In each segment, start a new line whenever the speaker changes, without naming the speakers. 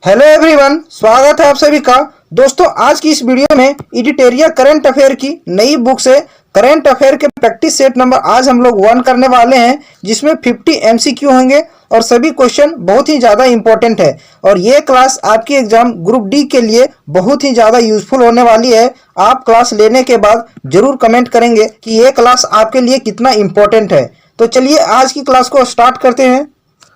Hello everyone, स्वागत है आप सभी का। दोस्तों, आज की इस वीडियो में एडिटोरियल करंट अफेयर की नई बुक से करंट अफेयर के प्रैक्टिस सेट नंबर आज हम लोग 1 करने वाले हैं, जिसमें 50 एमसीक्यू होंगे और सभी क्वेश्चन बहुत ही ज़्यादा इंपॉर्टेंट है। और ये क्लास आपकी एग्जाम ग्रुप डी के लिए बहुत ही ज़्यादा यूजफुल होने वाली है। आप क्लास लेने के बाद जरूर कमेंट करेंगे कि ये क्लास आपके लिए कितना इंपॉर्टेंट है। तो चलिए आज की क्लास को स्टार्ट करते हैं।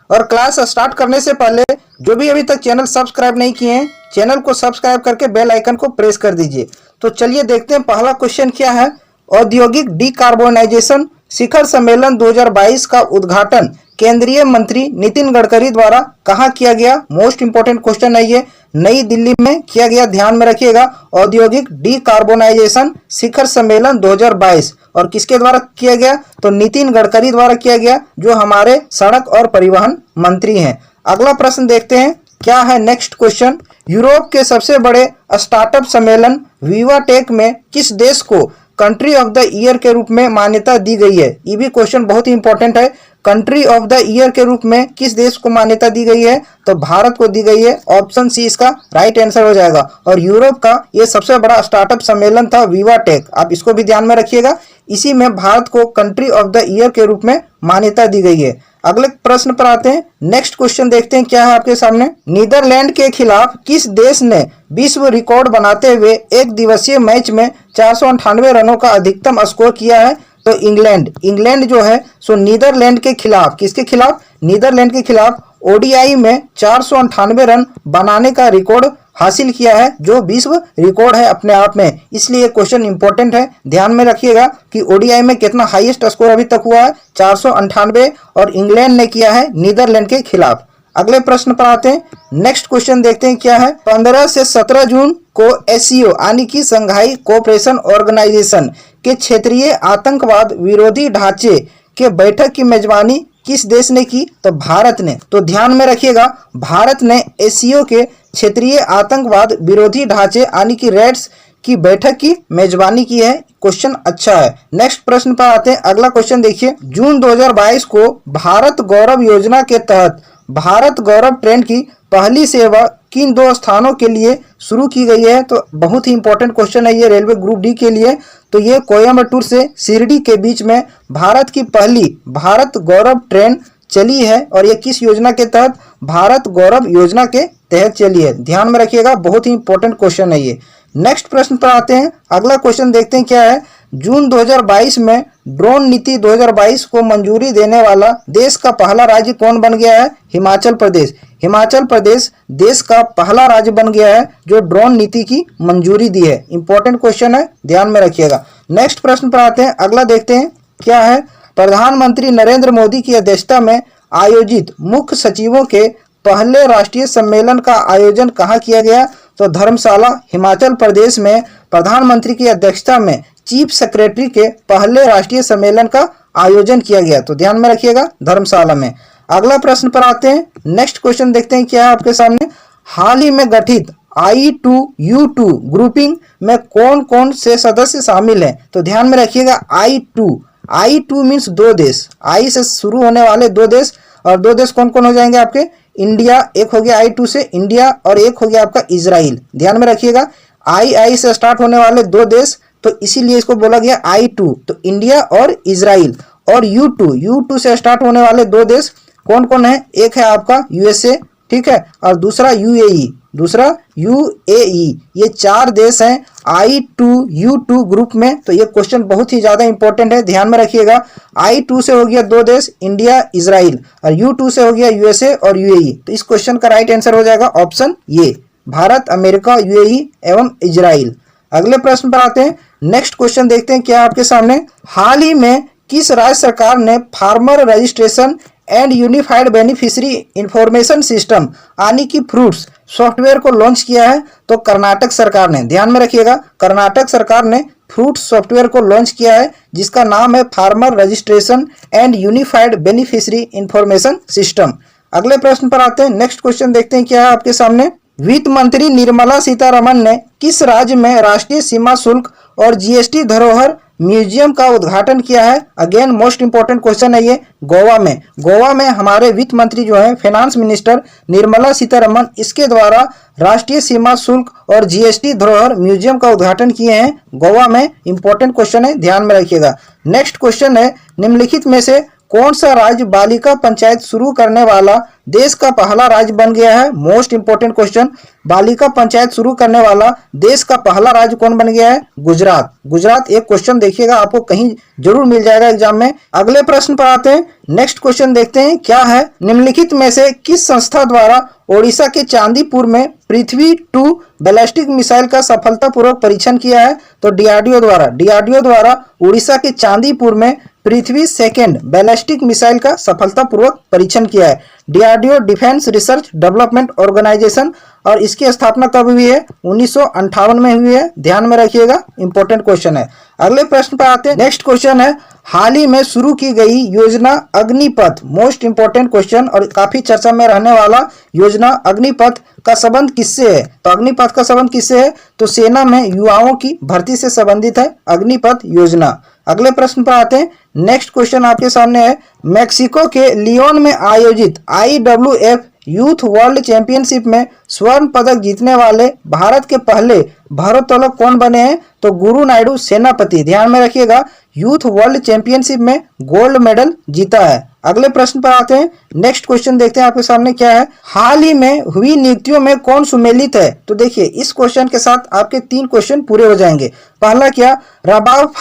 और क्लास स्टार्ट करने से पहले जो भी अभी तक चैनल सब्सक्राइब नहीं किए हैं, चैनल को सब्सक्राइब करके बेल आइकन को प्रेस कर दीजिए। तो चलिए देखते हैं पहला क्वेश्चन क्या है। औद्योगिक डिकार्बोनाइजेशन शिखर सम्मेलन 2022 का उद्घाटन केंद्रीय मंत्री नितिन गडकरी द्वारा कहाँ किया गया? मोस्ट इंपोर्टेंट क्वेश्चन है ये। नई दिल्ली में किया गया, ध्यान में रखिएगा। औद्योगिक डिकार्बोनाइजेशन शिखर सम्मेलन 2022 और किसके द्वारा किया गया? तो नितिन गडकरी द्वारा किया गया, जो हमारे सड़क और परिवहन मंत्री हैं। अगला प्रश्न देखते हैं क्या है। नेक्स्ट क्वेश्चन, यूरोप के सबसे बड़े स्टार्टअप सम्मेलन विवा टेक में किस देश को कंट्री ऑफ द ईयर के रूप में मान्यता दी गई है? ये भी क्वेश्चन बहुत ही इंपॉर्टेंट है। कंट्री ऑफ द ईयर के रूप में किस देश को मान्यता दी गई है? तो भारत को दी गई है। ऑप्शन सी इसका राइट आंसर हो जाएगा। और यूरोप का ये सबसे बड़ा स्टार्टअप सम्मेलन था विवा टेक, आप इसको भी ध्यान में रखिएगा। इसी में भारत को कंट्री ऑफ द ईयर के रूप में मान्यता दी गई है। अगले प्रश्न पर आते हैं। नेक्स्ट क्वेश्चन देखते हैं क्या है आपके सामने। नीदरलैंड के खिलाफ किस देश ने विश्व रिकॉर्ड बनाते हुए एक दिवसीय मैच में 498 रनों का अधिकतम स्कोर किया है? तो इंग्लैंड जो है सो नीदरलैंड के खिलाफ, किसके खिलाफ? नीदरलैंड के खिलाफ ओडीआई में 498 रन बनाने का रिकॉर्ड हासिल किया है, जो विश्व रिकॉर्ड है अपने आप में। इसलिए क्वेश्चन इंपॉर्टेंट है, ध्यान में रखिएगा कि ओडीआई में कितना हाईएस्ट स्कोर अभी तक हुआ है 498, और इंग्लैंड ने किया है नीदरलैंड के खिलाफ। अगले प्रश्न पर आते हैं। नेक्स्ट क्वेश्चन देखते हैं क्या है। 15 से 17 जून को एससीओ यानी कि संघाई कोऑपरेशन ऑर्गेनाइजेशन के क्षेत्रीय आतंकवाद विरोधी ढांचे के बैठक की मेजबानी किस देश ने की? तो भारत ने। तो ध्यान में रखिएगा, भारत ने एससीओ के क्षेत्रीय आतंकवाद विरोधी ढांचे यानी कि रेड्स की बैठक की मेजबानी की है। क्वेश्चन अच्छा है। नेक्स्ट प्रश्न पर आते हैं। अगला क्वेश्चन देखिए। जून 2022 को भारत गौरव योजना के तहत भारत गौरव ट्रेन की पहली सेवा किन 2 स्थानों के लिए शुरू की गई है? तो बहुत ही इंपॉर्टेंट क्वेश्चन है ये रेलवे ग्रुप डी के लिए। तो ये कोयम्बटूर से शिरडी के बीच में भारत की पहली भारत गौरव ट्रेन चली है, और ये किस योजना के तहत? भारत गौरव योजना के तहत चली है। ध्यान में रखिएगा, बहुत ही इंपॉर्टेंट क्वेश्चन है ये। नेक्स्ट प्रश्न पर आते हैं। अगला क्वेश्चन देखते हैं क्या है। जून 2022 में ड्रोन नीति 2022 को मंजूरी देने वाला देश का पहला राज्य कौन बन गया है? हिमाचल प्रदेश। हिमाचल प्रदेश देश का पहला राज्य बन गया है जो ड्रोन नीति की मंजूरी दी है। इंपॉर्टेंट क्वेश्चन है, ध्यान में रखिएगा। नेक्स्ट प्रश्न पर आते हैं। अगला देखते हैं क्या है। प्रधानमंत्री नरेंद्र मोदी की अध्यक्षता में आयोजित मुख्य सचिवों के पहले राष्ट्रीय सम्मेलन का आयोजन कहाँ किया गया? तो धर्मशाला, हिमाचल प्रदेश में प्रधानमंत्री की अध्यक्षता में चीफ सेक्रेटरी के पहले राष्ट्रीय सम्मेलन का आयोजन किया गया। तो ध्यान में रखिएगा, धर्मशाला में। अगला प्रश्न पर आते हैं। नेक्स्ट क्वेश्चन देखते हैं क्या है आपके सामने। हाल ही में गठित I2U2 ग्रुपिंग में कौन कौन से सदस्य शामिल हैं? तो ध्यान में रखिएगा, I2 मीन्स 2 देश, आई से शुरू होने वाले 2 देश, और 2 देश कौन कौन हो जाएंगे आपके? इंडिया, एक हो गया I2 से इंडिया, और एक हो गया आपका इजराइल। ध्यान में रखिएगा, आई से स्टार्ट होने वाले 2 देश, तो इसीलिए इसको बोला गया I2, तो इंडिया और इजराइल। और U2 से स्टार्ट होने वाले 2 देश कौन कौन है? एक है आपका यूएसए, ठीक है, और दूसरा यूएई। ये 4 देश हैं I2U2 ग्रुप में। तो ये क्वेश्चन बहुत ही ज्यादा इंपॉर्टेंट है, ध्यान में रखिएगा। I2 से हो गया 2 देश, इंडिया, इजराइल, और U2 से हो गया यूएसए और यूएई। तो इस क्वेश्चन का राइट आंसर हो जाएगा ऑप्शन ये, भारत, अमेरिका, यूएई एवं इजराइल। अगले प्रश्न पर आते हैं। नेक्स्ट क्वेश्चन देखते हैं क्या आपके सामने। हाल ही में किस राज्य सरकार ने farmer registration and unified beneficiary information system यानी कि फ्रूट्स सॉफ्टवेयर को लॉन्च किया है? तो कर्नाटक सरकार ने। ध्यान में रखिएगा, कर्नाटक सरकार ने फ्रूट्स सॉफ्टवेयर को लॉन्च किया है, जिसका नाम है farmer registration and unified beneficiary information system. अगले प्रश्न पर आते हैं। नेक्स्ट क्वेश्चन देखते हैं क्या है आपके सामने। वित्त मंत्री निर्मला सीतारमण ने किस राज्य में राष्ट्रीय सीमा शुल्क और जीएसटी धरोहर म्यूजियम का उद्घाटन किया है? अगेन मोस्ट इंपॉर्टेंट क्वेश्चन है ये। गोवा में हमारे वित्त मंत्री जो है फाइनेंस मिनिस्टर निर्मला सीतारमण, इसके द्वारा राष्ट्रीय सीमा शुल्क और जीएसटी धरोहर म्यूजियम का उद्घाटन किए हैं गोवा में। इंपॉर्टेंट क्वेश्चन है, ध्यान में रखिएगा। नेक्स्ट क्वेश्चन है, निम्नलिखित में से कौन सा राज्य बालिका पंचायत शुरू करने वाला देश का पहला राज्य बन गया है? मोस्ट इंपोर्टेंट क्वेश्चन, बालिका पंचायत शुरू करने वाला देश का पहला राज्य कौन बन गया है? गुजरात। गुजरात एक क्वेश्चन देखिएगा, आपको कहीं जरूर मिल जाएगा एग्जाम में। अगले प्रश्न पर आते हैं। नेक्स्ट क्वेश्चन देखते हैं क्या है। निम्नलिखित में से किस संस्था द्वारा ओडिशा के चांदीपुर में पृथ्वी 2 बैलिस्टिक मिसाइल का सफलतापूर्वक परीक्षण किया है? तो डीआरडीओ द्वारा उड़ीसा के चांदीपुर में पृथ्वी 2 बैलिस्टिक मिसाइल का सफलतापूर्वक परीक्षण किया है। DRDO defence research development organisation, और इसकी स्थापना कब हुई है? 1958 में हुई है, ध्यान में रखिएगा, इंपॉर्टेंट क्वेश्चन है। अगले प्रश्न पर आते हैं। नेक्स्ट क्वेश्चन है, हाल ही में शुरू की गई योजना अग्निपथ, मोस्ट इंपॉर्टेंट क्वेश्चन और काफी चर्चा में रहने वाला योजना अग्निपथ का संबंध किससे है? तो अग्निपथ का संबंध किससे है? तो सेना में युवाओं की भर्ती से संबंधित है अग्निपथ योजना। अगले प्रश्न पर आते हैं। नेक्स्ट क्वेश्चन आपके सामने है, मैक्सिको के लियोन में आयोजित IWF यूथ वर्ल्ड चैंपियनशिप में स्वर्ण पदक जीतने वाले भारत के पहले भारोत्तोलक कौन बने हैं? तो गुरु नायडू सेनापति, ध्यान में रखिएगा, यूथ वर्ल्ड चैंपियनशिप में गोल्ड मेडल जीता है। अगले प्रश्न पर आते हैं। नेक्स्ट क्वेश्चन देखते हैं आपके सामने क्या है। हाल ही में हुई नियुक्तियों में कौन सुमेलित है? तो देखिए इस क्वेश्चन के साथ आपके 3 क्वेश्चन पूरे हो जाएंगे। पहला क्या, रबाब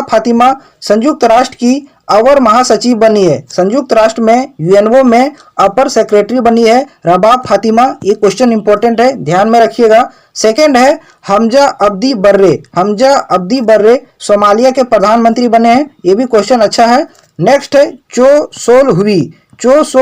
फातिमा संयुक्त राष्ट्र की अवर महासचिव बनी है। संयुक्त राष्ट्र में यूएनओ में अपर सेक्रेटरी बनी है रबाब फातिमा, ये क्वेश्चन इंपॉर्टेंट है, ध्यान में रखिएगा। सेकंड है हमजा अब्दी बर्रे सोमालिया के प्रधानमंत्री बने हैं, ये भी क्वेश्चन अच्छा है। नेक्स्ट है चो सोल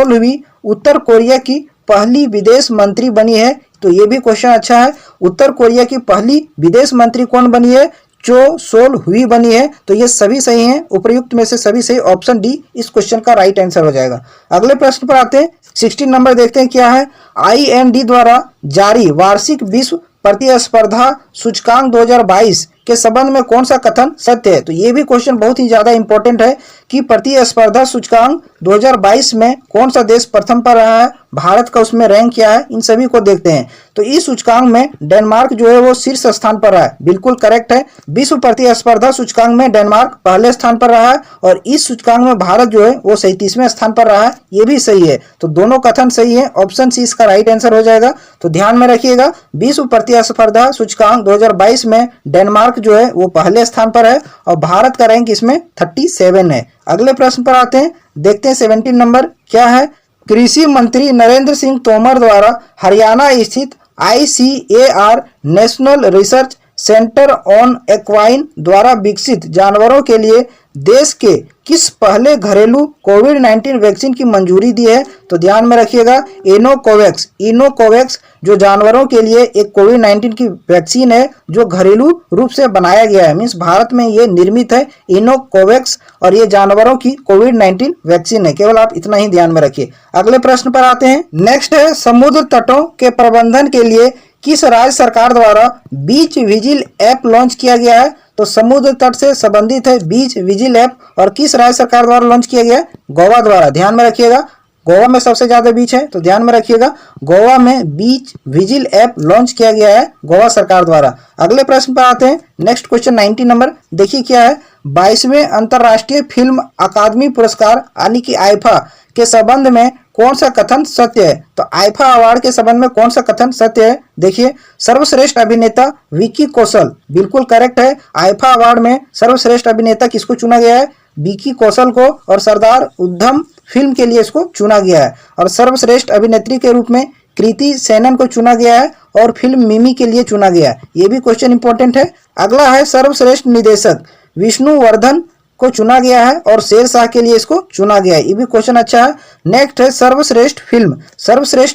हुई उत्तर कोरिया की पहली विदेश मंत्री बनी है, तो ये भी क्वेश्चन अच्छा है। उत्तर कोरिया की पहली विदेश मंत्री कौन बनी है? चो सोल हुई बनी है, तो ये सभी सही हैं, उपर्युक्त में से सभी सही, ऑप्शन डी इस क्वेश्चन का राइट आंसर हो जाएगा। अगले प्रश्न पर आते हैं। 16 नंबर देखते हैं क्या है। IMD द्वारा जारी वार्षिक विश्व प्रतिस्पर्धा सूचकांक 2022 के संबंध में कौन सा कथन सत्य है? तो ये भी क्वेश्चन बहुत ही ज्यादा इंपॉर्टेंट है कि प्रतिस्पर्धा सूचकांक 2022 में कौन सा देश प्रथम पर रहा है, भारत का उसमें रैंक क्या है, इन सभी को देखते हैं। तो इस सूचकांक में डेनमार्क जो है वो शीर्ष स्थान पर रहा है, बिल्कुल करेक्ट है। विश्व प्रतिस्पर्धा सूचकांक में डेनमार्क पहले स्थान पर रहा है और इस सूचकांक में भारत जो है वो 37वें स्थान पर रहा है, ये भी सही है। तो दोनों कथन सही है, ऑप्शन सी इसका राइट आंसर हो जाएगा। तो ध्यान में रखिएगा, विश्व प्रतिस्पर्धा सूचकांक 2022 में डेनमार्क जो है वो पहले स्थान पर है और भारत का रैंक इसमें 37 है। अगले प्रश्न पर आते हैं, देखते हैं 17 नंबर क्या है। कृषि मंत्री नरेंद्र सिंह तोमर द्वारा हरियाणा स्थित ICAR national research centre on equine द्वारा विकसित जानवरों के लिए देश के किस पहले घरेलू कोविड-19 वैक्सीन की मंजूरी दी है? तो ध्यान में रखिएगा, इनोकोवैक्स जो जानवरों के लिए एक कोविड-19 की वैक्सीन है जो घरेलू रूप से बनाया गया है, मीन्स भारत में ये निर्मित है इनोकोवैक्स, और ये जानवरों की कोविड-19 वैक्सीन है, केवल आप इतना ही ध्यान में रखिए। अगले प्रश्न पर आते हैं। नेक्स्ट है, समुद्र तटों के प्रबंधन के लिए किस राज्य सरकार द्वारा बीच विजिल ऐप लॉन्च किया गया है? तो समुद्र तट से संबंधित है बीच विजिल ऐप, और किस राज्य सरकार द्वारा लॉन्च किया गया? गोवा द्वारा, ध्यान में रखिएगा, गोवा में सबसे ज्यादा बीच है, तो ध्यान में रखिएगा, गोवा में बीच विजिल ऐप लॉन्च किया गया है गोवा सरकार द्वारा। अगले प्रश्न पर आते हैं। नेक्स्ट क्वेश्चन 19 नंबर देखिए क्या है। 22वें अंतर्राष्ट्रीय फिल्म अकादमी पुरस्कार यानी कि आईफा के संबंध में कौन सा कथन सत्य है? तो आईफा अवार्ड के संबंध में कौन सा कथन सत्य है? देखिए, सर्वश्रेष्ठ अभिनेता विकी कौशल, बिल्कुल करेक्ट है। आईफा अवार्ड में सर्वश्रेष्ठ अभिनेता किसको चुना गया है? विकी कौशल को, और सरदार उधम फिल्म के लिए इसको चुना गया है। और सर्वश्रेष्ठ अभिनेत्री के रूप में कृति सेनन को चुना गया है और फिल्म मिमी के लिए चुना गया है, ये भी क्वेश्चन इंपॉर्टेंट है। अगला है, सर्वश्रेष्ठ निदेशक विष्णुवर्धन को चुना गया है और शेरशाह के लिए इसको चुना गया है, ये भी क्वेश्चन अच्छा है। नेक्स्ट है, सर्वश्रेष्ठ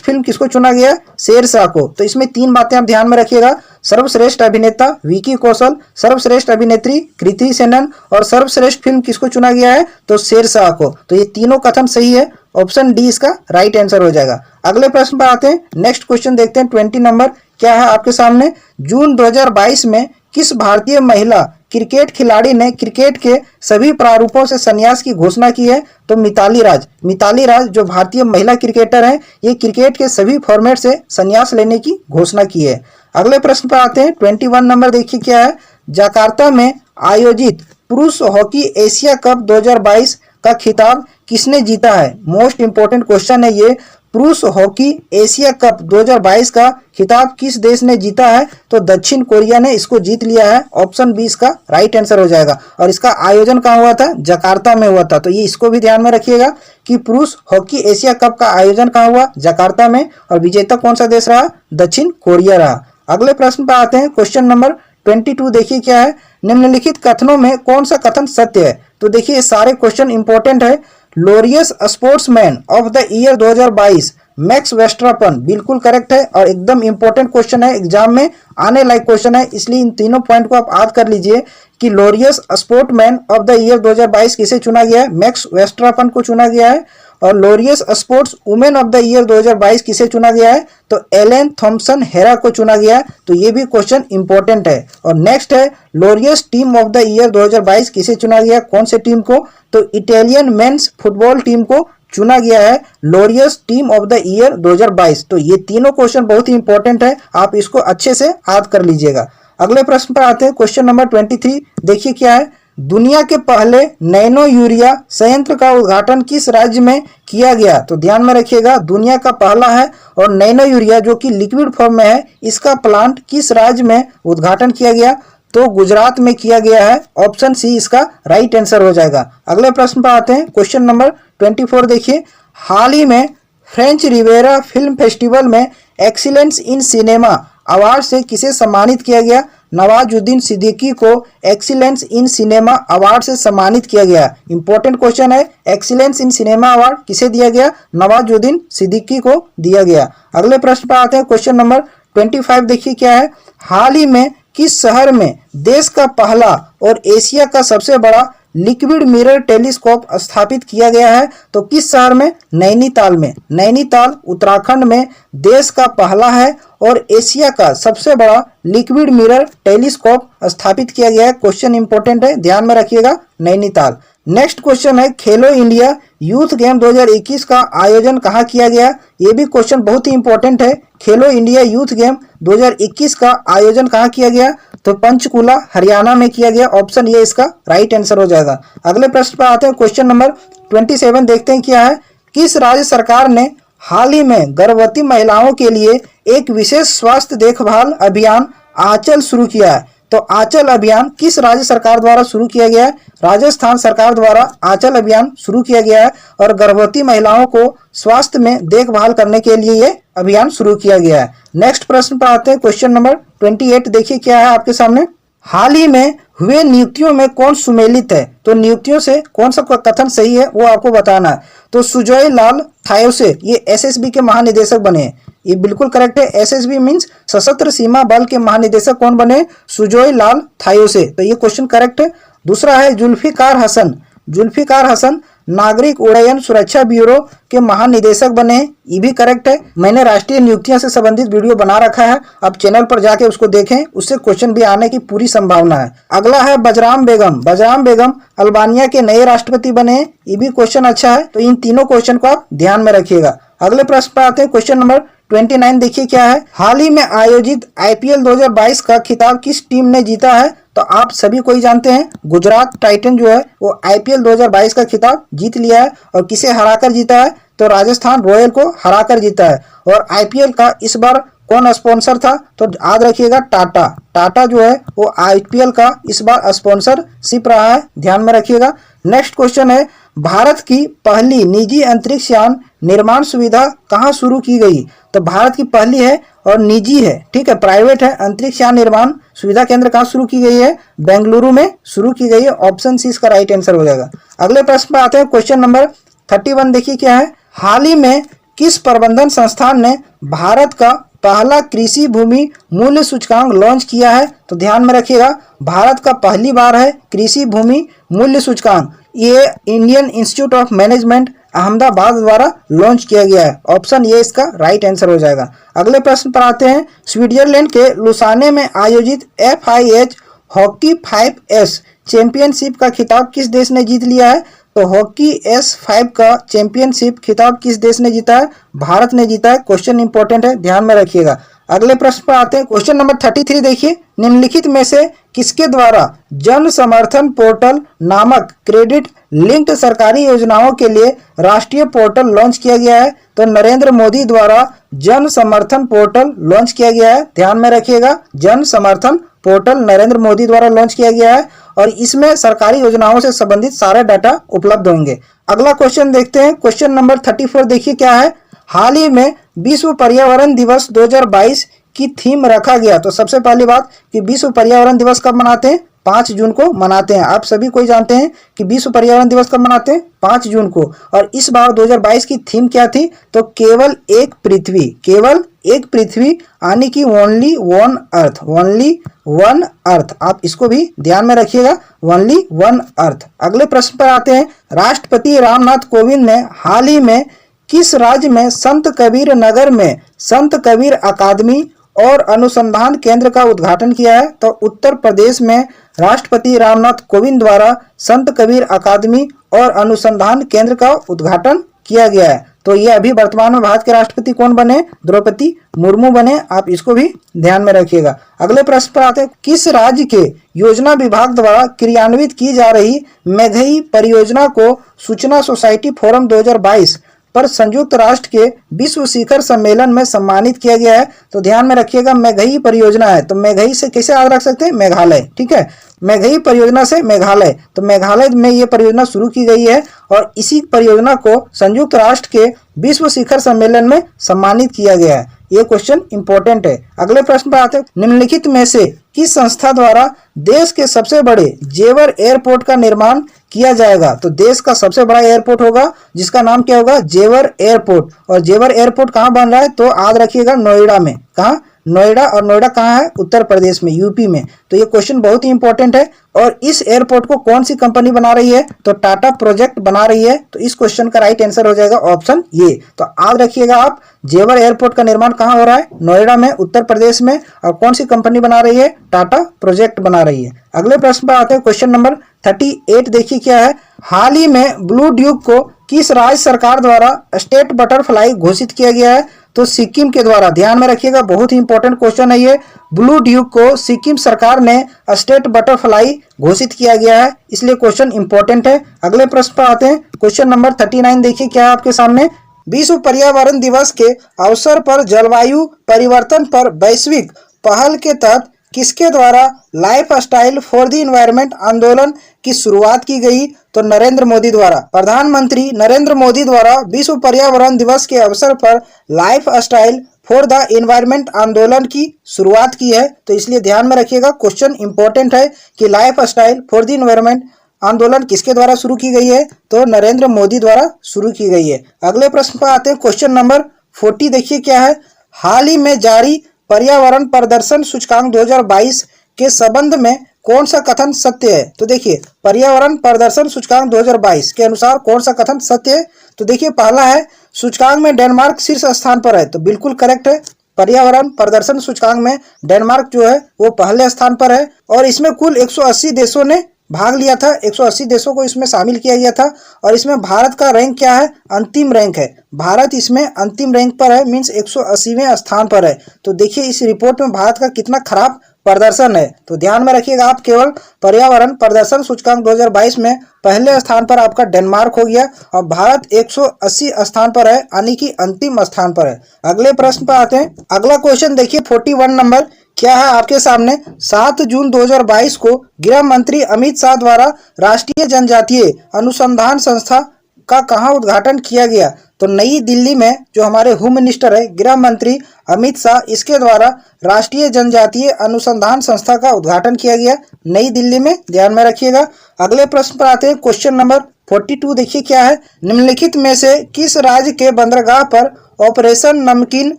फिल्म किसको चुना गया? शेरशाह को। तो इसमें 3 बातें आप ध्यान में रखिएगा, सर्वश्रेष्ठ अभिनेता विकी कौशल, सर्वश्रेष्ठ अभिनेत्री कृति सेनन, और सर्वश्रेष्ठ फिल्म किसको चुना गया है? तो शेरशाह को। तो ये तीनों कथन सही है, ऑप्शन डी इसका राइट आंसर हो जाएगा। अगले प्रश्न पर आते हैं। नेक्स्ट क्वेश्चन देखते हैं 20 नंबर क्या है आपके सामने। जून 2022 में किस भारतीय महिला क्रिकेट खिलाड़ी ने क्रिकेट के सभी प्रारूपों से संन्यास की घोषणा की है? तो मिताली राज जो भारतीय महिला क्रिकेटर हैं, ये क्रिकेट के सभी फॉर्मेट से संन्यास लेने की घोषणा की है। अगले प्रश्न पर आते हैं। 21 नंबर देखिए क्या है। जकार्ता में आयोजित पुरुष हॉकी एशिया कप 2022 का खिताब किसने जीता है? मोस्ट इंपोर्टेंट क्वेश्चन है ये। पुरुष हॉकी एशिया कप 2022 का खिताब किस देश ने जीता है? तो दक्षिण कोरिया ने इसको जीत लिया है। ऑप्शन बी इसका राइट आंसर हो जाएगा। और इसका आयोजन कहाँ हुआ था? जकार्ता में हुआ था। तो ये इसको भी ध्यान में रखिएगा कि पुरुष हॉकी एशिया कप का आयोजन कहाँ हुआ? जकार्ता में। और विजेता कौन सा देश रहा? दक्षिण कोरिया रहा। अगले प्रश्न पर आते हैं। क्वेश्चन नंबर 22 देखिए क्या है। निम्नलिखित कथनों में कौन सा कथन सत्य है? तो देखिए सारे क्वेश्चन इंपॉर्टेंट है। Laureus sportsman of the year 2022 Max Verstappen बिल्कुल करेक्ट है और एकदम इंपॉर्टेंट क्वेश्चन है, एग्जाम में आने लायक क्वेश्चन है, इसलिए इन तीनों पॉइंट को आप याद कर लीजिए कि Laureus sportsman of the year 2022 किसे चुना गया है? मैक्स वेस्टरपन को चुना गया है। और Laureus sports women of the year 2022 किसे चुना गया है? तो एलेन थॉम्सन हेरा को चुना गया है। तो ये भी क्वेश्चन इंपॉर्टेंट है। और नेक्स्ट है Laureus team of the year 2022 किसे चुना गया? कौन से टीम को? तो इटालियन मेंस फुटबॉल टीम को चुना गया है Laureus team of the year 2022। तो ये तीनों क्वेश्चन बहुत ही इंपॉर्टेंट है, आप इसको अच्छे से याद कर लीजिएगा। अगले प्रश्न पर आते हैं। क्वेश्चन नंबर 23 देखिए क्या है। दुनिया के पहले नैनो यूरिया संयंत्र का उद्घाटन किस राज्य में किया गया? तो ध्यान में रखिएगा, दुनिया का पहला है और नैनो यूरिया जो कि लिक्विड फॉर्म में है, इसका प्लांट किस राज्य में उद्घाटन किया गया? तो गुजरात में किया गया है। ऑप्शन सी इसका राइट आंसर हो जाएगा। अगले प्रश्न पर आते हैं। क्वेश्चन नंबर 24 देखिए। हाल ही में फ्रेंच रिवेरा फिल्म फेस्टिवल में एक्सीलेंस इन सिनेमा अवार्ड से किसे सम्मानित किया गया? नवाजुद्दीन सिद्दीकी को एक्सीलेंस इन सिनेमा अवार्ड से सम्मानित किया गया। इंपॉर्टेंट क्वेश्चन है, एक्सीलेंस इन सिनेमा अवार्ड किसे दिया गया? नवाजुद्दीन सिद्दीकी को दिया गया। अगले प्रश्न पर आते हैं। क्वेश्चन नंबर 25 देखिए क्या है। हाल ही में किस शहर में देश का पहला और एशिया का सबसे बड़ा लिक्विड मिरर टेलीस्कोप स्थापित किया गया है? तो किस शहर में? नैनीताल में। नैनीताल उत्तराखंड में देश का पहला है और एशिया का सबसे बड़ा लिक्विड मिरर टेलीस्कोप स्थापित किया गया है। क्वेश्चन इंपॉर्टेंट है, ध्यान में रखिएगा, नैनीताल। नेक्स्ट क्वेश्चन है, खेलो इंडिया यूथ गेम 2021 का आयोजन कहाँ किया गया? ये भी क्वेश्चन बहुत ही इंपॉर्टेंट है। खेलो इंडिया यूथ गेम 2021 का आयोजन कहाँ किया गया? तो पंचकुला हरियाणा में किया गया। ऑप्शन ये इसका राइट आंसर हो जाएगा। अगले प्रश्न पर आते हैं। क्वेश्चन नंबर 27 देखते हैं क्या है। किस राज्य सरकार ने हाल ही में गर्भवती महिलाओं के लिए एक विशेष स्वास्थ्य देखभाल अभियान आंचल शुरू किया है? तो आंचल अभियान किस राज्य सरकार द्वारा शुरू किया गया है? राजस्थान सरकार द्वारा आंचल अभियान शुरू किया गया है और गर्भवती महिलाओं को स्वास्थ्य में देखभाल करने के लिए ये अभियान शुरू किया गया है। नेक्स्ट प्रश्न पर आते हैं। क्वेश्चन नंबर 28 देखिए क्या है आपके सामने। हाल ही में हुए नियुक्तियों में कौन सुमेलित है? तो नियुक्तियों से कौन सा कथन सही है वो आपको बताना है। तो सुजॉय लाल थायोसे ये एसएसबी के महानिदेशक बने हैं, ये बिल्कुल करेक्ट है। एसएसबी मींस सशस्त्र सीमा बल के महानिदेशक कौन बने? सुजॉय लाल थायोसे। तो ये क्वेश्चन करेक्ट है। दूसरा है जुल्फिकार हसन नागरिक उड्डयन सुरक्षा ब्यूरो के महानिदेशक बने, ये भी करेक्ट है। मैंने राष्ट्रीय नियुक्तियां से संबंधित वीडियो बना रखा है, आप चैनल पर जाके उसको देखें, उससे क्वेश्चन भी आने की पूरी संभावना है। अगला है बजराम बेगम अल्बानिया के नए राष्ट्रपति बने, ये भी क्वेश्चन अच्छा है। तो इन तीनों क्वेश्चन को आप ध्यान में रखिएगा। अगले प्रश्न पर आते हैं। क्वेश्चन नंबर 29 देखिए क्या है। हाल ही में आयोजित आईपीएल 2022 का खिताब किस टीम ने जीता है? तो आप सभी को ही जानते हैं, गुजरात टाइटन जो है वो आईपीएल 2022 का खिताब जीत लिया है। और किसे हराकर जीता है? तो राजस्थान रॉयल को हराकर जीता है। और आईपीएल का इस बार कौन स्पॉन्सर था? तो याद रखिएगा, टाटा जो है वो आईपीएल का इस बार स्पॉन्सरशिप रहा है, ध्यान में रखिएगा। नेक्स्ट क्वेश्चन है, भारत की पहली निजी अंतरिक्ष यान निर्माण सुविधा कहाँ शुरू की गई? तो भारत की पहली है और निजी है, ठीक है, प्राइवेट है। अंतरिक्ष यान निर्माण सुविधा केंद्र कहाँ शुरू की गई है? बेंगलुरु में शुरू की गई है। ऑप्शन सी इसका राइट आंसर हो जाएगा। अगले प्रश्न पर आते हैं। क्वेश्चन नंबर 31 देखिए क्या है। हाल ही में किस प्रबंधन संस्थान ने भारत का पहला कृषि भूमि मूल्य सूचकांक लॉन्च किया है? तो ध्यान में रखिएगा, भारत का पहली बार है कृषि भूमि मूल्य सूचकांक। ये Indian institute of management Ahmedabad द्वारा लॉन्च किया गया है। ऑप्शन ये इसका राइट आंसर हो जाएगा। अगले प्रश्न पर आते हैं। स्विट्जरलैंड के लुसाने में आयोजित FIH हॉकी 5S चैंपियनशिप का खिताब किस देश ने जीत लिया है? तो हॉकी S5 का चैंपियनशिप खिताब किस देश ने जीता है? भारत ने जीता है। क्वेश्चन इंपॉर्टेंट है, ध्यान में रखिएगा। अगले प्रश्न पर आते हैं। क्वेश्चन नंबर 33 देखिए, निम्नलिखित में से किसके द्वारा जन समर्थन पोर्टल नामक क्रेडिट लिंक्ड सरकारी योजनाओं के लिए राष्ट्रीय पोर्टल लॉन्च किया गया है? तो नरेंद्र मोदी द्वारा जन समर्थन पोर्टल लॉन्च किया गया है, ध्यान में रखिएगा। जन समर्थन पोर्टल नरेंद्र मोदी द्वारा लॉन्च किया गया है और इसमें सरकारी योजनाओं से संबंधित सारे डाटा उपलब्ध होंगे। अगला क्वेश्चन देखते हैं। क्वेश्चन नंबर 34 देखिए क्या है। हाल ही में विश्व पर्यावरण दिवस 2022 की थीम रखा गया। तो सबसे पहली बात कि विश्व पर्यावरण दिवस कब मनाते हैं? 5 जून को मनाते हैं। आप सभी कोई जानते हैं कि विश्व पर्यावरण दिवस कब मनाते हैं? 5 जून को। और इस बार 2022 की थीम क्या थी? तो केवल एक पृथ्वी, केवल एक पृथ्वी, यानी कि only one earth, only one earth. आप इसको भी ध्यान में रखिएगा, ओनली वन अर्थ। अगले प्रश्न पर आते हैं। राष्ट्रपति रामनाथ कोविंद ने हाल ही में किस राज्य में संत कबीर नगर में संत कबीर अकादमी और अनुसंधान केंद्र का उद्घाटन किया है? तो उत्तर प्रदेश में राष्ट्रपति रामनाथ कोविंद द्वारा संत कबीर अकादमी और अनुसंधान केंद्र का उद्घाटन किया गया है। तो ये अभी वर्तमान में भारत के राष्ट्रपति कौन बने? द्रौपदी मुर्मू बने। आप इसको भी ध्यान में रखिएगा। अगले प्रश्न पर आते हैं। किस राज्य के योजना विभाग द्वारा क्रियान्वित की जा रही मेघई परियोजना को सूचना सोसाइटी फोरम 2022 पर संयुक्त राष्ट्र के विश्व शिखर सम्मेलन में सम्मानित किया गया है? तो ध्यान में रखिएगा, मेघई परियोजना है। तो मेघई से कैसे याद रख सकते हैं? मेघालय, ठीक है। मेघई परियोजना से मेघालय, तो मेघालय में ये परियोजना शुरू की गई है और इसी परियोजना को संयुक्त राष्ट्र के विश्व शिखर सम्मेलन में सम्मानित किया गया है। ये क्वेश्चन इंपॉर्टेंट है। अगले प्रश्न पर आते हैं। निम्नलिखित में से किस संस्था द्वारा देश के सबसे बड़े जेवर एयरपोर्ट का निर्माण किया जाएगा? तो देश का सबसे बड़ा एयरपोर्ट होगा जिसका नाम क्या होगा? जेवर एयरपोर्ट। और जेवर एयरपोर्ट कहाँ बन रहा है? तो याद रखिएगा, नोएडा में। कहाँ? नोएडा। और नोएडा कहाँ है? उत्तर प्रदेश में, यूपी में। तो ये क्वेश्चन बहुत ही इंपॉर्टेंट है। और इस एयरपोर्ट को कौन सी कंपनी बना रही है? तो टाटा प्रोजेक्ट बना रही है। तो इस क्वेश्चन का राइट आंसर हो जाएगा ऑप्शन ये। तो याद रखिएगा आप, जेवर एयरपोर्ट का निर्माण कहाँ हो रहा है? नोएडा में, उत्तर प्रदेश में। और कौन सी कंपनी बना रही है? टाटा प्रोजेक्ट बना रही है। अगले प्रश्न पर आते हैं। क्वेश्चन नंबर 38 देखिए क्या है। हाल ही में ब्लू ड्यूक को किस राज्य सरकार द्वारा स्टेट बटरफ्लाई घोषित किया गया है? तो सिक्किम के द्वारा। ध्यान में रखिएगा, बहुत ही इंपॉर्टेंट क्वेश्चन है ये। ब्लू ड्यूक को सिक्किम सरकार ने स्टेट बटरफ्लाई घोषित किया गया है, इसलिए क्वेश्चन इंपॉर्टेंट है। अगले प्रश्न पर आते हैं। क्वेश्चन नंबर 39 देखिए क्या है आपके सामने। विश्व पर्यावरण दिवस के अवसर पर जलवायु परिवर्तन पर वैश्विक पहल के तहत किसके द्वारा life style for the environment आंदोलन की शुरुआत की गई? तो नरेंद्र मोदी द्वारा। प्रधानमंत्री नरेंद्र मोदी द्वारा विश्व पर्यावरण दिवस के अवसर पर life style for the environment आंदोलन की शुरुआत की है। तो इसलिए ध्यान में रखिएगा, क्वेश्चन इंपॉर्टेंट है कि life style for the environment आंदोलन किसके द्वारा शुरू की गई है? तो नरेंद्र मोदी द्वारा शुरू की गई है। अगले प्रश्न पर आते हैं। क्वेश्चन नंबर 40 देखिए क्या है। हाल ही में जारी पर्यावरण प्रदर्शन सूचकांक 2022 के संबंध में कौन सा कथन सत्य है? तो देखिए, पर्यावरण प्रदर्शन सूचकांक 2022 के अनुसार कौन सा कथन सत्य है? तो देखिए, पहला है सूचकांक में डेनमार्क शीर्ष स्थान पर है। तो बिल्कुल करेक्ट है। पर्यावरण प्रदर्शन सूचकांक में डेनमार्क जो है वो पहले स्थान पर है और इसमें कुल 180 देशों ने भाग लिया था। 180 देशों को इसमें शामिल किया गया था और इसमें भारत का रैंक क्या है? अंतिम रैंक है। भारत इसमें अंतिम रैंक पर है, मीन्स 180वें स्थान पर है। तो देखिए इस रिपोर्ट में भारत का कितना खराब प्रदर्शन है। तो ध्यान में रखिएगा आप, केवल पर्यावरण प्रदर्शन सूचकांक 2022 में पहले स्थान पर आपका डेनमार्क हो गया और भारत 180 स्थान पर है, यानी कि अंतिम स्थान पर है। अगले प्रश्न पर आते हैं। अगला क्वेश्चन देखिए 41 नंबर क्या है आपके सामने। 7 जून 2022 को गृह मंत्री अमित शाह द्वारा राष्ट्रीय जनजातीय अनुसंधान संस्था का कहाँ उद्घाटन किया गया? तो नई दिल्ली में। जो हमारे होम मिनिस्टर है गृह मंत्री अमित शाह, इसके द्वारा राष्ट्रीय जनजातीय अनुसंधान संस्था का उद्घाटन किया गया नई दिल्ली में, ध्यान में रखिएगा। अगले प्रश्न पर आते हैं। क्वेश्चन नंबर 42 देखिए क्या है। निम्नलिखित में से किस राज्य के बंदरगाह पर ऑपरेशन नमकीन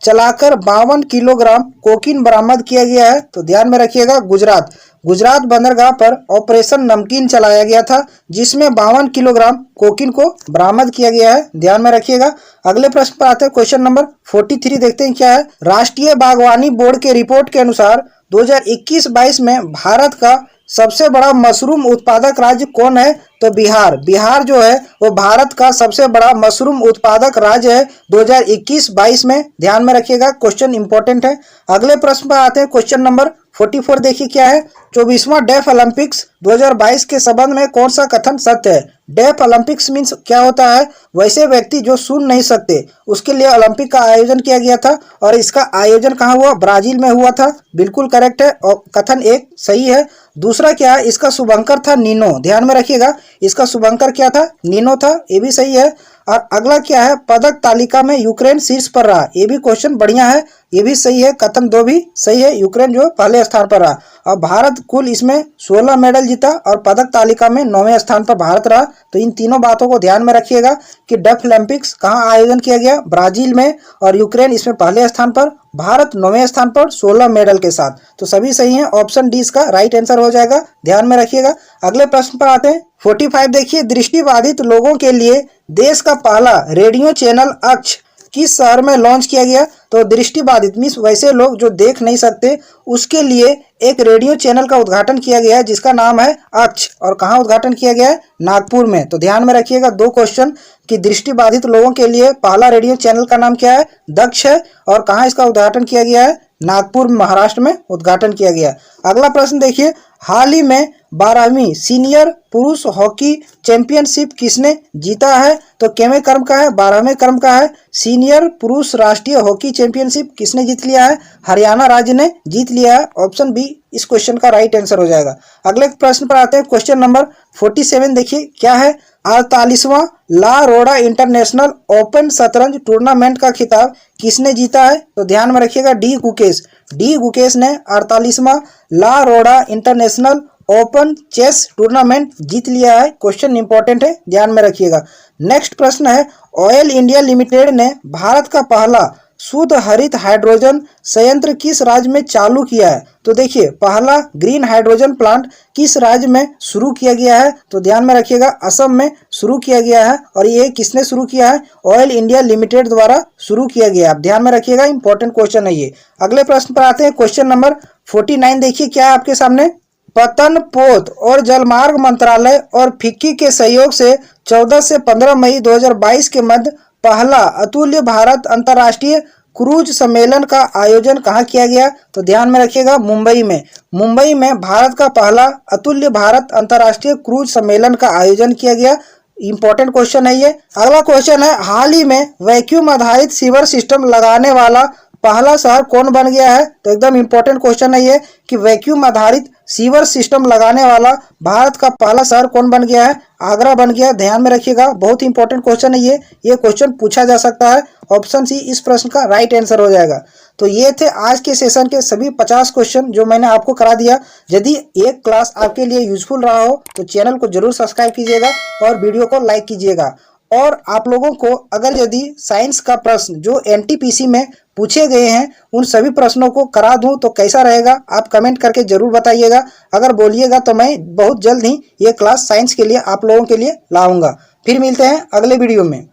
चलाकर 52 किलोग्राम कोकीन बरामद किया गया है? तो ध्यान में रखिएगा, गुजरात। गुजरात बंदरगाह पर ऑपरेशन नमकीन चलाया गया था जिसमें 52 किलोग्राम कोकीन को बरामद किया गया है, ध्यान में रखिएगा। अगले प्रश्न पर आते हैं। क्वेश्चन नंबर 43 देखते हैं क्या है। राष्ट्रीय बागवानी बोर्ड के रिपोर्ट के अनुसार 2021-22 में भारत का सबसे बड़ा मशरूम उत्पादक राज्य कौन है? तो बिहार। बिहार जो है वो भारत का सबसे बड़ा मशरूम उत्पादक राज्य है 2021-22 में। ध्यान में रखिएगा, क्वेश्चन इंपॉर्टेंट है। अगले प्रश्न पर आते हैं, क्वेश्चन नंबर 44 देखिए क्या है। 24वां डेफ ओलंपिक्स 2022 के संबंध में कौन सा कथन सत्य है? डेफ ओलंपिक्स मीन्स क्या होता है? वैसे व्यक्ति जो सुन नहीं सकते उसके लिए ओलंपिक का आयोजन किया गया था और इसका आयोजन कहाँ हुआ? ब्राजील में हुआ था। बिल्कुल करेक्ट है और कथन एक सही है। दूसरा क्या है? इसका शुभंकर था नीनो। ध्यान में रखिएगा, इसका शुभंकर क्या था? नीनो था, ये भी सही है। और अगला क्या है? पदक तालिका में यूक्रेन शीर्ष पर रहा। ये भी क्वेश्चन बढ़िया है, ये भी सही है। कथन दो भी सही है, यूक्रेन जो पहले स्थान पर रहा। और भारत कुल इसमें 16 मेडल जीता और पदक तालिका में 9वें स्थान पर भारत रहा। तो इन तीनों बातों को ध्यान में रखिएगा कि डेफ ओलंपिक्स कहाँ आयोजन किया गया? ब्राजील में। और यूक्रेन इसमें पहले स्थान पर, भारत 9वें स्थान पर 16 मेडल के साथ। तो सभी सही हैं, ऑप्शन डी इसका राइट आंसर हो जाएगा। ध्यान में रखिएगा। अगले प्रश्न पर आते हैं, 45 देखिए। दृष्टिबाधित लोगों के लिए देश का पहला रेडियो चैनल अक्ष किस शहर में लॉन्च किया गया? तो दृष्टिबाधित मीन्स वैसे लोग जो देख नहीं सकते उसके लिए एक रेडियो चैनल का उद्घाटन किया गया है जिसका नाम है अक्ष। और कहाँ उद्घाटन किया गया है? नागपुर में। तो ध्यान में रखिएगा, दो क्वेश्चन कि दृष्टिबाधित लोगों के लिए पहला रेडियो चैनल का नाम क्या है? दक्ष है। और कहाँ इसका उद्घाटन किया गया है? नागपुर महाराष्ट्र में उद्घाटन किया गया। अगला प्रश्न देखिए, हाल ही में 12वीं सीनियर पुरुष हॉकी चैंपियनशिप किसने जीता है? तो केवे क्रम का है? 12वें क्रम का है। सीनियर पुरुष राष्ट्रीय हॉकी चैंपियनशिप किसने जीत लिया है? हरियाणा राज्य ने जीत लिया है। ऑप्शन बी इस क्वेश्चन का राइट आंसर हो जाएगा। अगले प्रश्न पर आते हैं, क्वेश्चन नंबर 47 देखिए क्या है। 48वां ला रोडा इंटरनेशनल ओपन शतरंज टूर्नामेंट का खिताब किसने जीता है? तो ध्यान में रखिएगा, डी गुकेश। डी गुकेश ने 48वां ला रोडा इंटरनेशनल ओपन चेस टूर्नामेंट जीत लिया है। क्वेश्चन इंपॉर्टेंट है, ध्यान में रखिएगा। नेक्स्ट प्रश्न है, ऑयल इंडिया लिमिटेड ने भारत का पहला शुद्ध हरित हाइड्रोजन संयंत्र किस राज्य में चालू किया है? तो देखिए, पहला ग्रीन हाइड्रोजन प्लांट किस राज्य में शुरू किया गया है? तो ध्यान में रखिएगा, असम में शुरू किया गया है। और ये किसने शुरू किया है? ऑयल इंडिया लिमिटेड द्वारा शुरू किया गया। आप ध्यान में रखिएगा, इंपॉर्टेंट क्वेश्चन है ये। अगले प्रश्न पर आते हैं, क्वेश्चन नंबर 49 देखिए क्या है आपके सामने। पतन पोत और जलमार्ग मंत्रालय और फिक्की के सहयोग से 14 से 15 मई 2022 के मध्य पहला अतुल्य भारत अंतर्राष्ट्रीय क्रूज सम्मेलन का आयोजन कहाँ किया गया? तो ध्यान में रखिएगा, मुंबई में। मुंबई में भारत का पहला अतुल्य भारत अंतर्राष्ट्रीय क्रूज सम्मेलन का आयोजन किया गया। इंपॉर्टेंट क्वेश्चन है ये। अगला क्वेश्चन है, हाल ही में वैक्यूम आधारित सीवर सिस्टम लगाने वाला पहला शहर कौन बन गया है? तो एकदम इंपॉर्टेंट क्वेश्चन है ये कि वैक्यूम आधारित सीवर सिस्टम लगाने वाला भारत का पहला शहर कौन बन गया है? आगरा बन गया। ध्यान में रखिएगा, बहुत इंपॉर्टेंट क्वेश्चन है ये क्वेश्चन पूछा जा सकता है। ऑप्शन सी इस प्रश्न का राइट आंसर हो जाएगा। तो ये थे आज के सेशन के सभी 50 क्वेश्चन जो मैंने आपको करा दिया। यदि एक क्लास आपके लिए यूजफुल रहा हो तो चैनल को जरूर सब्सक्राइब कीजिएगा और वीडियो को लाइक कीजिएगा। और आप लोगों को अगर यदि साइंस का प्रश्न जो एनटीपीसी में पूछे गए हैं उन सभी प्रश्नों को करा दूं तो कैसा रहेगा, आप कमेंट करके जरूर बताइएगा। अगर बोलिएगा तो मैं बहुत जल्द ही ये क्लास साइंस के लिए आप लोगों के लिए लाऊंगा। फिर मिलते हैं अगले वीडियो में।